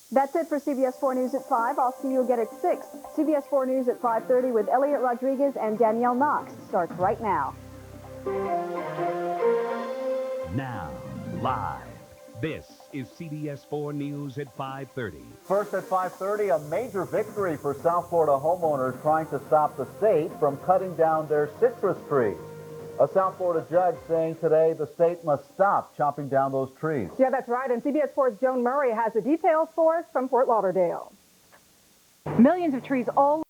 That's it for CBS 4 News at 5. I'll see you again at 6. CBS 4 News at 5:30 with Elliot Rodriguez and Danielle Knox starts right now. Now, live. This is CBS 4 News at 5:30. First at 5:30, a major victory for South Florida homeowners trying to stop the state from cutting down their citrus trees. A South Florida judge saying today the state must stop chopping down those trees. Yeah, that's right. And CBS 4's Joan Murray has the details for us from Fort Lauderdale. Millions of trees all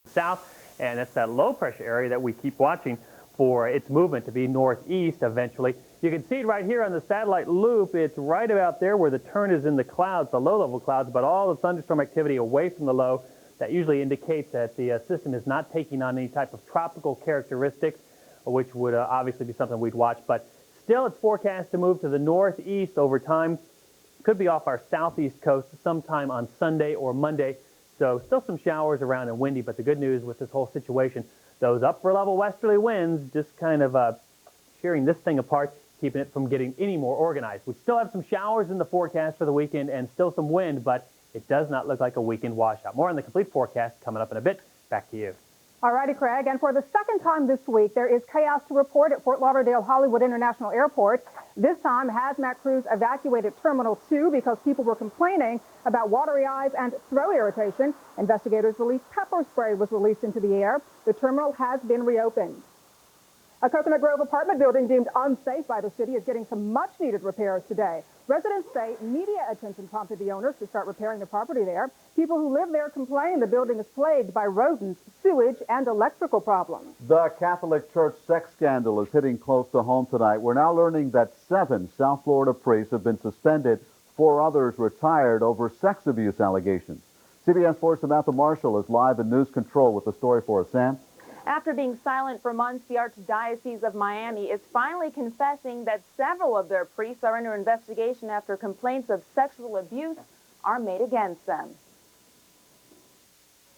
south, and it's that low pressure area that we keep watching for its movement to be northeast eventually. You can see it right here on the satellite loop. It's right about there where the turn is in the clouds, the low-level clouds, but all the thunderstorm activity away from the low. That usually indicates that the system is not taking on any type of tropical characteristics, which would obviously be something we'd watch. But still, it's forecast to move to the northeast over time. Could be off our southeast coast sometime on Sunday or Monday. So still some showers around and windy, but the good news with this whole situation, those upper level westerly winds just kind of shearing this thing apart, keeping it from getting any more organized. We still have some showers in the forecast for the weekend and still some wind, but it does not look like a weekend washout. More on the complete forecast coming up in a bit. Back to you. All righty, Craig. And for the second time this week, there is chaos to report at Fort Lauderdale Hollywood International Airport. This time, hazmat crews evacuated Terminal 2 because people were complaining about watery eyes and throat irritation. Investigators released pepper spray was released into the air. The terminal has been reopened. A Coconut Grove apartment building deemed unsafe by the city is getting some much-needed repairs today. Residents say media attention prompted the owners to start repairing the property there. People who live there complain the building is plagued by rodents, sewage, and electrical problems. The Catholic Church sex scandal is hitting close to home tonight. We're now learning that 7 South Florida priests have been suspended, 4 others retired over sex abuse allegations. CBS 4's Samantha Marshall is live in News Control with the story for us. Sam? After being silent for months, the Archdiocese of Miami is finally confessing that several of their priests are under investigation after complaints of sexual abuse are made against them.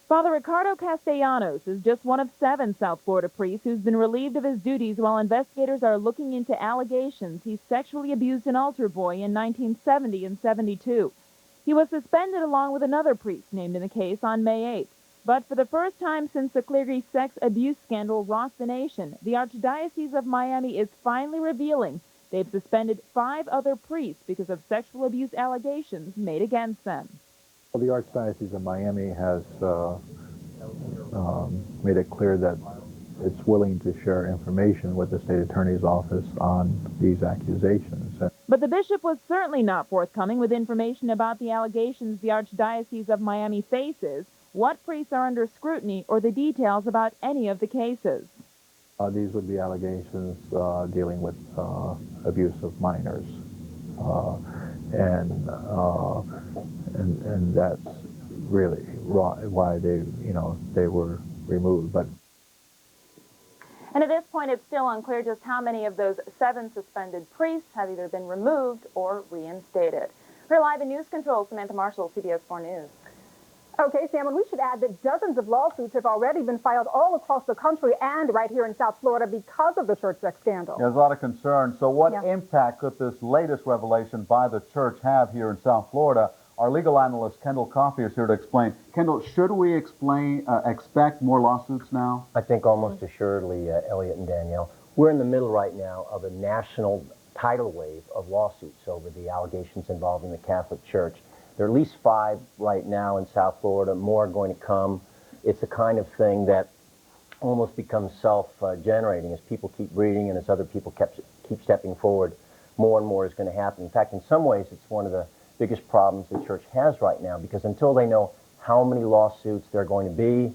Father Ricardo Castellanos is just one of 7 South Florida priests who's been relieved of his duties while investigators are looking into allegations he sexually abused an altar boy in 1970 and 72. He was suspended along with another priest named in the case on May 8th. But for the first time since the Cleary sex abuse scandal rocked the nation, the Archdiocese of Miami is finally revealing they've suspended 5 other priests because of sexual abuse allegations made against them. Well, the Archdiocese of Miami has made it clear that it's willing to share information with the state attorney's office on these accusations. But the bishop was certainly not forthcoming with information about the allegations the Archdiocese of Miami faces, what priests are under scrutiny, or the details about any of the cases. These would be allegations dealing with abuse of minors, and that's really why they were removed. But and at this point, it's still unclear just how many of those 7 suspended priests have either been removed or reinstated. We're live in News Control, Samantha Marshall, CBS 4 News. Okay, Sam, and we should add that dozens of lawsuits have already been filed all across the country and right here in South Florida because of the church sex scandal. There's a lot of concern. So what impact could this latest revelation by the church have here in South Florida? Our legal analyst, Kendall Coffey, is here to explain. Kendall, should we expect more lawsuits now? I think almost assuredly, Elliot and Danielle. We're in the middle right now of a national tidal wave of lawsuits over the allegations involving the Catholic Church. There are at least 5 right now in South Florida, more are going to come. It's the kind of thing that almost becomes self-generating as people keep reading and as other people keep stepping forward. More and more is going to happen. In fact, in some ways, it's one of the biggest problems the church has right now, because until they know how many lawsuits there are going to be,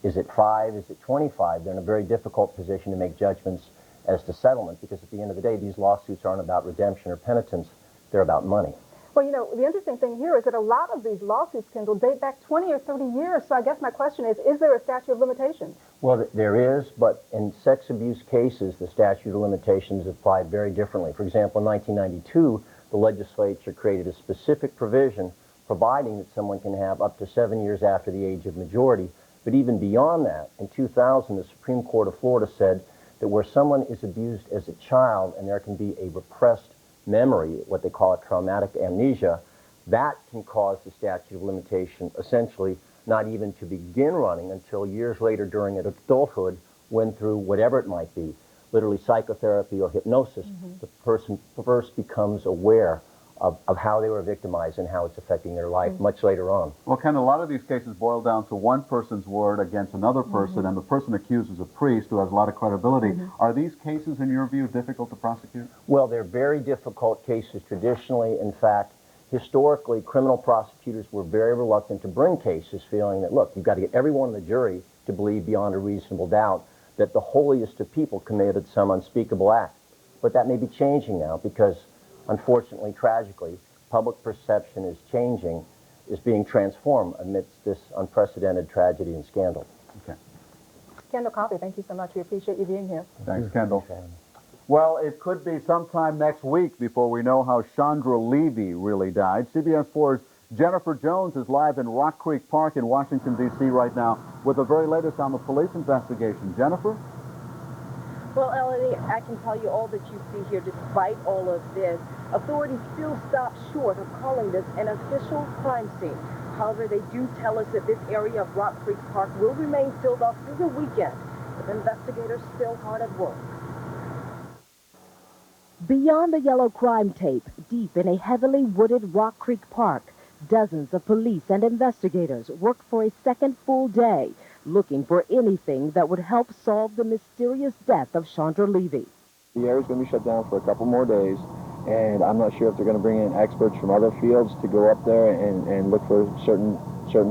is it 5, is it 25, they're in a very difficult position to make judgments as to settlement, because at the end of the day, these lawsuits aren't about redemption or penitence, they're about money. Well, you know, the interesting thing here is that a lot of these lawsuits, Kendall, date back 20 or 30 years. So I guess my question is there a statute of limitations? Well, there is, but in sex abuse cases, the statute of limitations applied very differently. For example, in 1992, the legislature created a specific provision providing that someone can have up to 7 years after the age of majority. But even beyond that, in 2000, the Supreme Court of Florida said that where someone is abused as a child and there can be a repressed memory, what they call a traumatic amnesia, that can cause the statute of limitation essentially not even to begin running until years later during adulthood, when through whatever it might be, literally psychotherapy or hypnosis, the person first becomes aware of how they were victimized and how it's affecting their life much later on. Well, Ken, a lot of these cases boil down to one person's word against another person, and the person accused is a priest who has a lot of credibility. Are these cases, in your view, difficult to prosecute? Well, they're very difficult cases traditionally. In fact, historically, criminal prosecutors were very reluctant to bring cases, feeling that, look, you've got to get everyone in the jury to believe beyond a reasonable doubt that the holiest of people committed some unspeakable act. But that may be changing now because, unfortunately, tragically, public perception is changing, is being transformed amidst this unprecedented tragedy and scandal. Okay. Kendall Coffey, thank you so much. We appreciate you being here. Thanks, Kendall. Well, it could be sometime next week before we know how Chandra Levy really died. CBS 4's Jennifer Jones is live in Rock Creek Park in Washington, D.C. right now with the very latest on the police investigation. Jennifer? Well, Elodie, I can tell you all that you see here. Despite all of this, authorities still stop short of calling this an official crime scene. However, they do tell us that this area of Rock Creek Park will remain sealed off through the weekend, with investigators still hard at work. Beyond the yellow crime tape, deep in a heavily wooded Rock Creek Park, dozens of police and investigators work for a second full day, looking for anything that would help solve the mysterious death of Chandra Levy. The area's going to be shut down for a couple more days, and I'm not sure if they're going to bring in experts from other fields to go up there and look for certain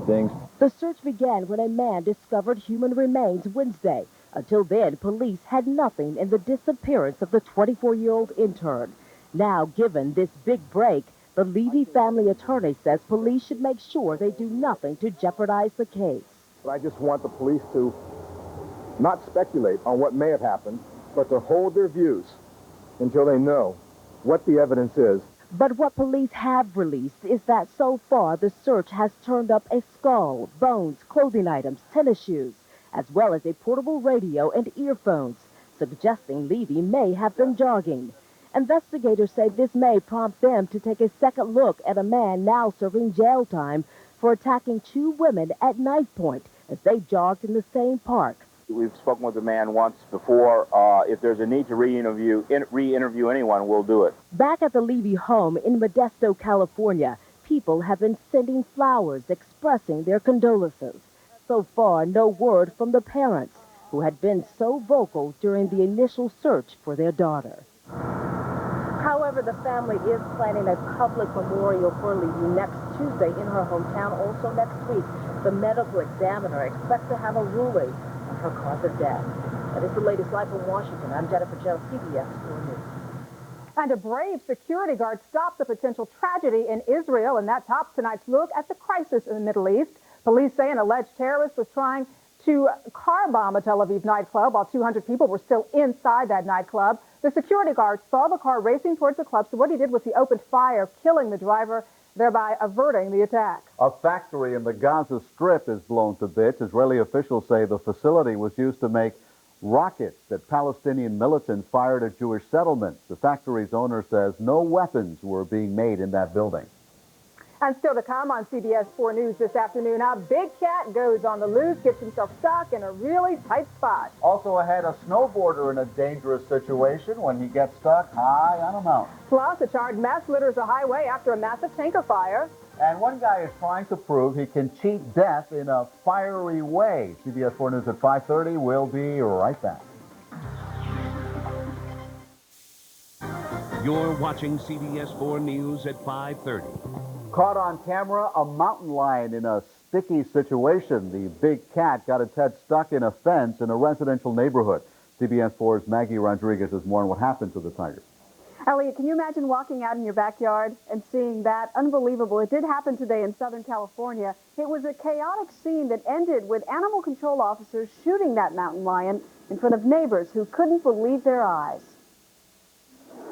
things. The search began when a man discovered human remains Wednesday. Until then, police had nothing in the disappearance of the 24-year-old intern. Now, given this big break, the Levy family attorney says police should make sure they do nothing to jeopardize the case. But I just want the police to not speculate on what may have happened, but to hold their views until they know what the evidence is. But what police have released is that so far the search has turned up a skull, bones, clothing items, tennis shoes, as well as a portable radio and earphones, suggesting Levy may have been jogging. Investigators say this may prompt them to take a second look at a man now serving jail time for attacking two women at knife point as they jogged in the same park. We've spoken with the man once before. If there's a need to re-interview anyone, we'll do it. Back at the Levy home in Modesto, California, people have been sending flowers expressing their condolences. So far, no word from the parents, who had been so vocal during the initial search for their daughter. However, the family is planning a public memorial for Levy next Tuesday in her hometown. Also next week, the medical examiner expects to have a ruling on her cause of death. That is the latest live from Washington. I'm Jennifer Jones, CBS 4 News. And a brave security guard stopped the potential tragedy in Israel, and that tops tonight's look at the crisis in the Middle East. Police say an alleged terrorist was trying to car bomb a Tel Aviv nightclub while 200 people were still inside that nightclub. The security guard saw the car racing towards the club, so what he did was he opened fire, killing the driver, thereby averting the attack. A factory in the Gaza Strip is blown to bits. Israeli officials say the facility was used to make rockets that Palestinian militants fired at Jewish settlements. The factory's owner says no weapons were being made in that building. And still to come on CBS 4 News this afternoon, a big cat goes on the loose, gets himself stuck in a really tight spot. Also ahead, a snowboarder in a dangerous situation when he gets stuck high on a mountain. Plus, a charred mess litters a highway after a massive tanker fire. And one guy is trying to prove he can cheat death in a fiery way. CBS 4 News at 5:30. We'll be right back. You're watching CBS 4 News at 5:30. Caught on camera, a mountain lion in a sticky situation. The big cat got its head stuck in a fence in a residential neighborhood. CBS 4's Maggie Rodriguez has more on what happened to the tiger. Elliot, can you imagine walking out in your backyard and seeing that? Unbelievable. It did happen today in Southern California. It was a chaotic scene that ended with animal control officers shooting that mountain lion in front of neighbors who couldn't believe their eyes.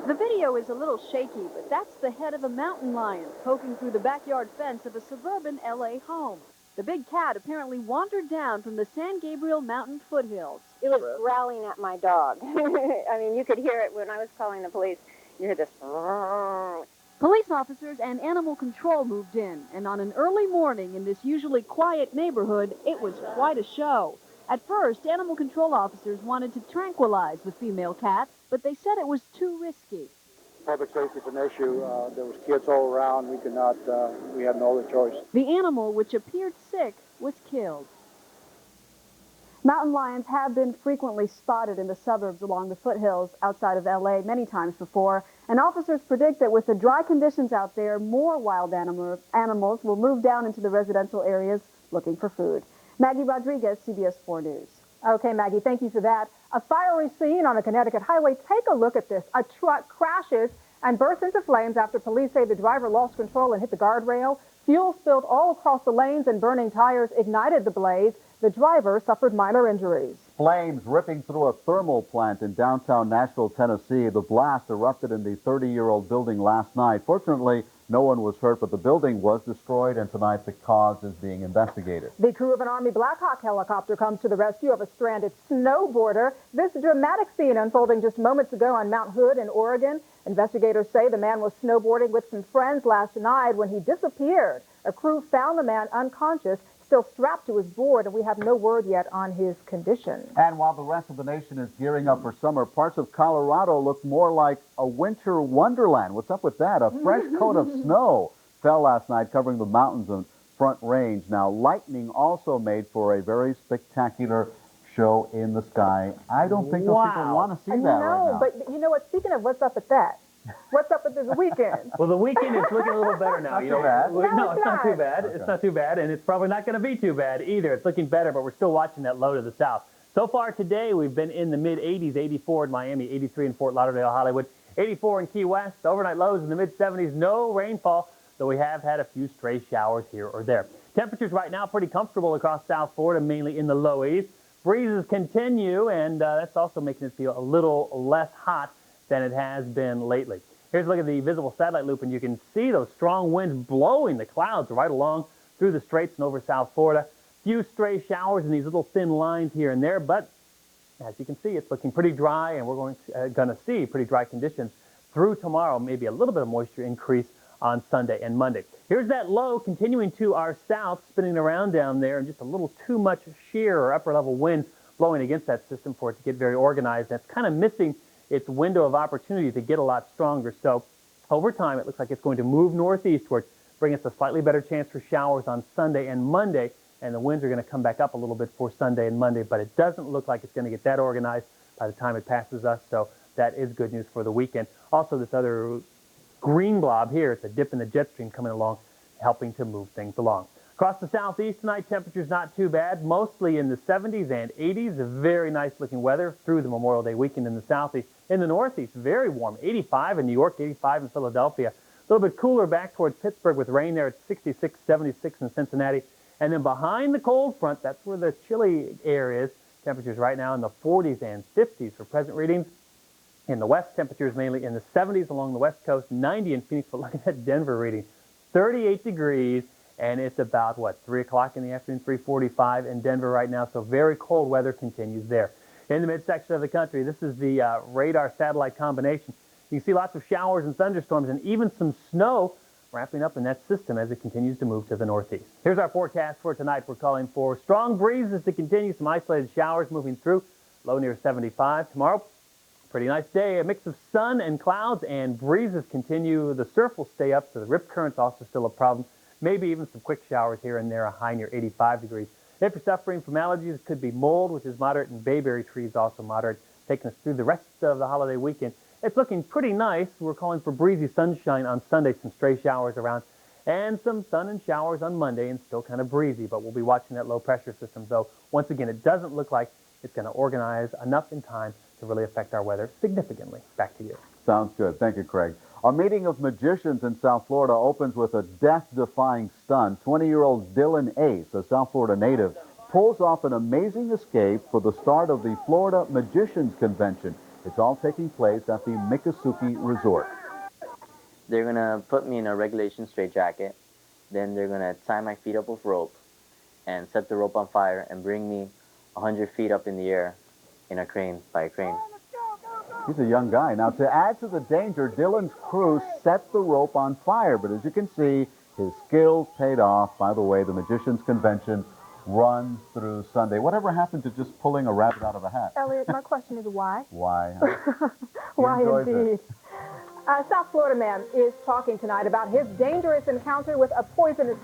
The video is a little shaky, but that's the head of a mountain lion poking through the backyard fence of a suburban L.A. home. The big cat apparently wandered down from the San Gabriel mountain foothills. It was growling at my dog. I mean, you could hear it when I was calling the police. You hear this. Police officers and animal control moved in, and on an early morning in this usually quiet neighborhood, it was quite a show. At first, animal control officers wanted to tranquilize the female cat, but they said it was too risky. Public safety is an issue. There was kids all around. We had no other choice. The animal, which appeared sick, was killed. Mountain lions have been frequently spotted in the suburbs along the foothills outside of L.A. many times before, and officers predict that with the dry conditions out there, more wild animals will move down into the residential areas looking for food. Maggie Rodriguez, CBS 4 News. Okay, Maggie, thank you for that. A fiery scene on a Connecticut highway. Take a look at this. A truck crashes and bursts into flames after police say the driver lost control and hit the guardrail. Fuel spilled all across the lanes and burning tires ignited the blaze. The driver suffered minor injuries. Flames ripping through a thermal plant in downtown Nashville, Tennessee. The blast erupted in the 30-year-old building last night. Fortunately, no one was hurt, but the building was destroyed, and tonight the cause is being investigated. The crew of an Army Black Hawk helicopter comes to the rescue of a stranded snowboarder. This dramatic scene unfolding just moments ago on Mount Hood in Oregon. Investigators say the man was snowboarding with some friends last night when he disappeared. A crew found the man unconscious, still strapped to his board, and we have no word yet on his condition. And while the rest of the nation is gearing up for summer, parts of Colorado look more like a winter wonderland. What's up with that? A fresh coat of snow fell last night, covering the mountains and Front Range. Now, lightning also made for a very spectacular show in the sky. I don't think those people want to see that right now. No, but you know what? Speaking of what's up with that, what's up with this weekend? Well, the weekend is looking a little better now. Not too bad. No, it's not too bad. Okay. It's not too bad, and it's probably not going to be too bad either. It's looking better, but we're still watching that low to the south. So far today, we've been in the mid-80s, 84 in Miami, 83 in Fort Lauderdale, Hollywood, 84 in Key West, overnight lows in the mid-70s, no rainfall, though we have had a few stray showers here or there. Temperatures right now pretty comfortable across South Florida, mainly in the low 80s. Breezes continue, and that's also making it feel a little less hot than it has been lately. Here's a look at the visible satellite loop, and you can see those strong winds blowing the clouds right along through the straits and over South Florida. Few stray showers in these little thin lines here and there, but as you can see, it's looking pretty dry, and we're going to see pretty dry conditions through tomorrow, maybe a little bit of moisture increase on Sunday and Monday. Here's that low continuing to our south, spinning around down there, and just a little too much shear or upper level wind blowing against that system for it to get very organized. That's kind of missing its window of opportunity to get a lot stronger. So over time, it looks like it's going to move northeastward, bring us a slightly better chance for showers on Sunday and Monday, and the winds are going to come back up a little bit for Sunday and Monday, but it doesn't look like it's going to get that organized by the time it passes us, so that is good news for the weekend. Also, this other green blob here, it's a dip in the jet stream coming along, helping to move things along. Across the southeast tonight, temperatures not too bad, mostly in the 70s and 80s. Very nice looking weather through the Memorial Day weekend in the southeast. In the northeast, very warm, 85 in New York, 85 in Philadelphia. A little bit cooler back towards Pittsburgh with rain there at 66, 76 in Cincinnati. And then behind the cold front, that's where the chilly air is. Temperatures right now in the 40s and 50s for present readings. In the west, temperatures mainly in the 70s along the west coast, 90 in Phoenix, but look at that Denver reading, 38 degrees. And it's about, 3 o'clock in the afternoon, 3:45 in Denver right now, so very cold weather continues there. In the midsection of the country, this is the radar satellite combination. You can see lots of showers and thunderstorms and even some snow wrapping up in that system as it continues to move to the northeast. Here's our forecast for tonight. We're calling for strong breezes to continue, some isolated showers moving through, low near 75. Tomorrow, pretty nice day, a mix of sun and clouds, and breezes continue. The surf will stay up, so the rip current's also still a problem. Maybe even some quick showers here and there, a high near 85 degrees. If you're suffering from allergies, it could be mold, which is moderate, and bayberry trees also moderate, taking us through the rest of the holiday weekend. It's looking pretty nice. We're calling for breezy sunshine on Sunday, some stray showers around, and some sun and showers on Monday, and still kind of breezy, but we'll be watching that low pressure system, though once again, it doesn't look like it's going to organize enough in time to really affect our weather significantly. Back to you. Sounds good. Thank you, Craig. A meeting of magicians in South Florida opens with a death-defying stunt. 20-year-old Dylan Ace, a South Florida native, pulls off an amazing escape for the start of the Florida Magicians Convention. It's all taking place at the Miccosukee Resort. They're going to put me in a regulation straitjacket. Then they're going to tie my feet up with rope and set the rope on fire and bring me 100 feet up in the air in a crane, by a crane. He's a young guy. Now, to add to the danger, Dylan's crew set the rope on fire. But as you can see, his skills paid off. By the way, the Magicians Convention runs through Sunday. Whatever happened to just pulling a rabbit out of a hat? Elliot, my question is why? Why? Why enjoys it. indeed? South Florida man is talking tonight about his dangerous encounter with a poisonous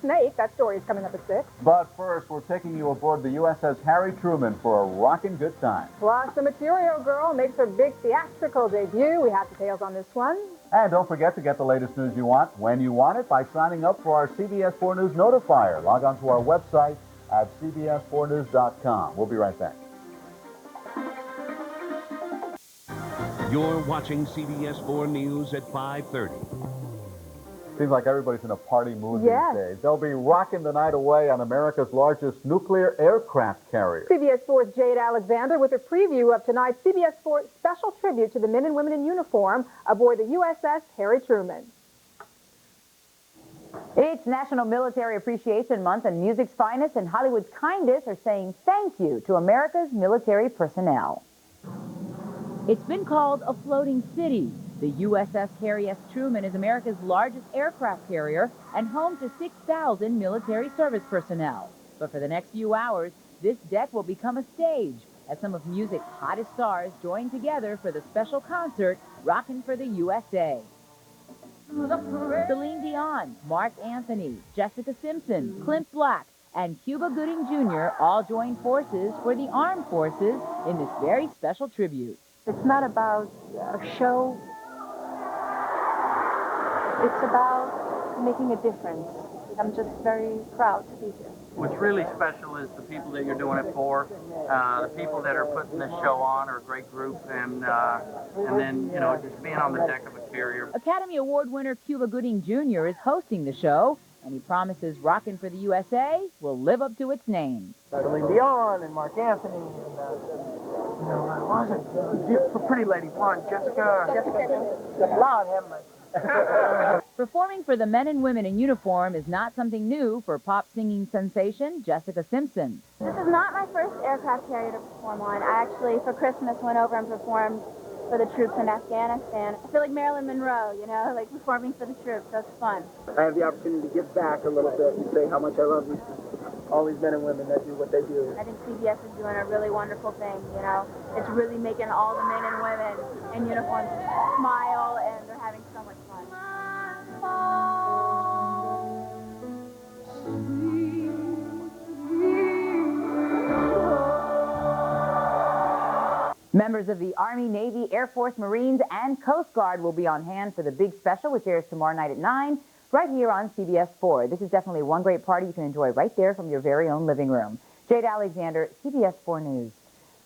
snake. That story is coming up at 6. But first, we're taking you aboard the USS Harry Truman for a rockin' good time. Plus, the Material Girl makes her big theatrical debut. We have details on this one. And don't forget to get the latest news you want when you want it by signing up for our CBS 4 News notifier. Log on to our website at cbs4news.com. We'll be right back. You're watching CBS 4 News at 5:30. Seems like everybody's in a party mood Yes. these days. They'll be rocking the night away on America's largest nuclear aircraft carrier. CBS 4's Jade Alexander with a preview of tonight's CBS 4 special tribute to the men and women in uniform aboard the USS Harry Truman. It's National Military Appreciation Month, and music's finest and Hollywood's kindest are saying thank you to America's military personnel. It's been called a floating city. The USS Harry S. Truman is America's largest aircraft carrier and home to 6,000 military service personnel. But for the next few hours, this deck will become a stage as some of music's hottest stars join together for the special concert, Rockin' for the USA. Celine Dion, Mark Anthony, Jessica Simpson, Clint Black, and Cuba Gooding Jr. all join forces for the armed forces in this very special tribute. It's not about a show. It's about making a difference. I'm just very proud to be here. What's really special is the people that you're doing it for. The people that are putting this show on are a great group, and then, you know, just being on the deck of a carrier. Academy Award winner Cuba Gooding Jr. is hosting the show, and he promises Rockin' for the USA will live up to its name. Celine Dion and Mark Anthony and, what was it? Pretty Lady Blonde, Jessica. Lord have mercy. Performing for the men and women in uniform is not something new for pop singing sensation Jessica Simpson. This is not my first aircraft carrier to perform on. I actually, for Christmas, went over and performed for the troops in Afghanistan. I feel like Marilyn Monroe, you know, like performing for the troops. That's fun. I have the opportunity to give back a little bit and say how much I love all these men and women that do what they do. I think CBS is doing a really wonderful thing, you know. It's really making all the men and women in uniform smile, and they're having so much fun. Members of the Army, Navy, Air Force, Marines, and Coast Guard will be on hand for the big special, which airs tomorrow night at 9, right here on CBS 4. This is definitely one great party you can enjoy right there from your very own living room. Jade Alexander, CBS 4 News.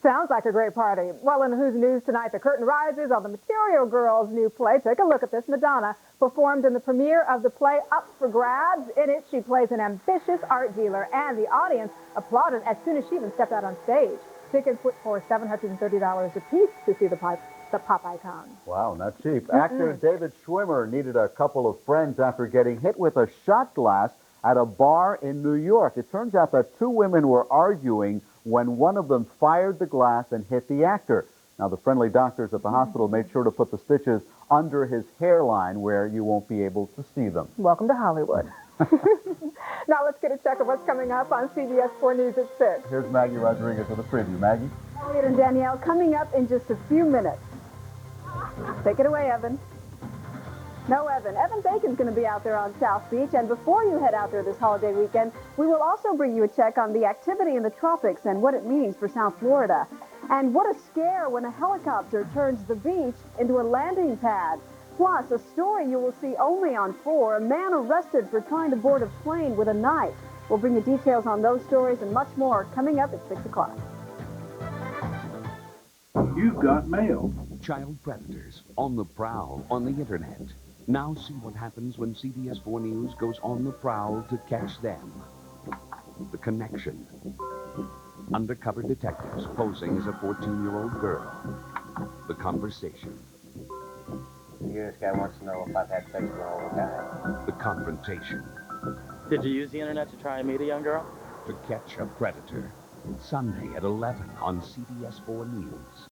Sounds like a great party. Well, in Who's News tonight, the curtain rises on the Material Girl's new play. Take a look at this. Madonna performed in the premiere of the play Up for Grabs. In it, she plays an ambitious art dealer, and the audience applauded as soon as she even stepped out on stage. Tickets for $730 apiece to see the pop icon. Wow, not cheap. Actor David Schwimmer needed a couple of friends after getting hit with a shot glass at a bar in New York. It turns out that two women were arguing when one of them fired the glass and hit the actor. Now, the friendly doctors at the hospital made sure to put the stitches under his hairline where you won't be able to see them. Welcome to Hollywood. Now let's get a check of what's coming up on CBS 4 News at 6. Here's Maggie Rodriguez with a preview. Maggie? Elliot and Danielle coming up in just a few minutes. Take it away, Evan. No, Evan. Evan Bacon's going to be out there on South Beach. And before you head out there this holiday weekend, we will also bring you a check on the activity in the tropics and what it means for South Florida. And what a scare when a helicopter turns the beach into a landing pad. Plus, a story you will see only on 4, a man arrested for trying to board a plane with a knife. We'll bring you details on those stories and much more coming up at 6 o'clock. You've got mail. Child predators on the prowl on the internet. Now see what happens when CBS 4 News goes on the prowl to catch them. The connection. Undercover detectives posing as a 14-year-old girl. The conversation. This guy wants to know if I've had sex with an older guy. The confrontation. Did you use the internet to try and meet a young girl? To catch a predator. Sunday at 11 on CBS 4 News.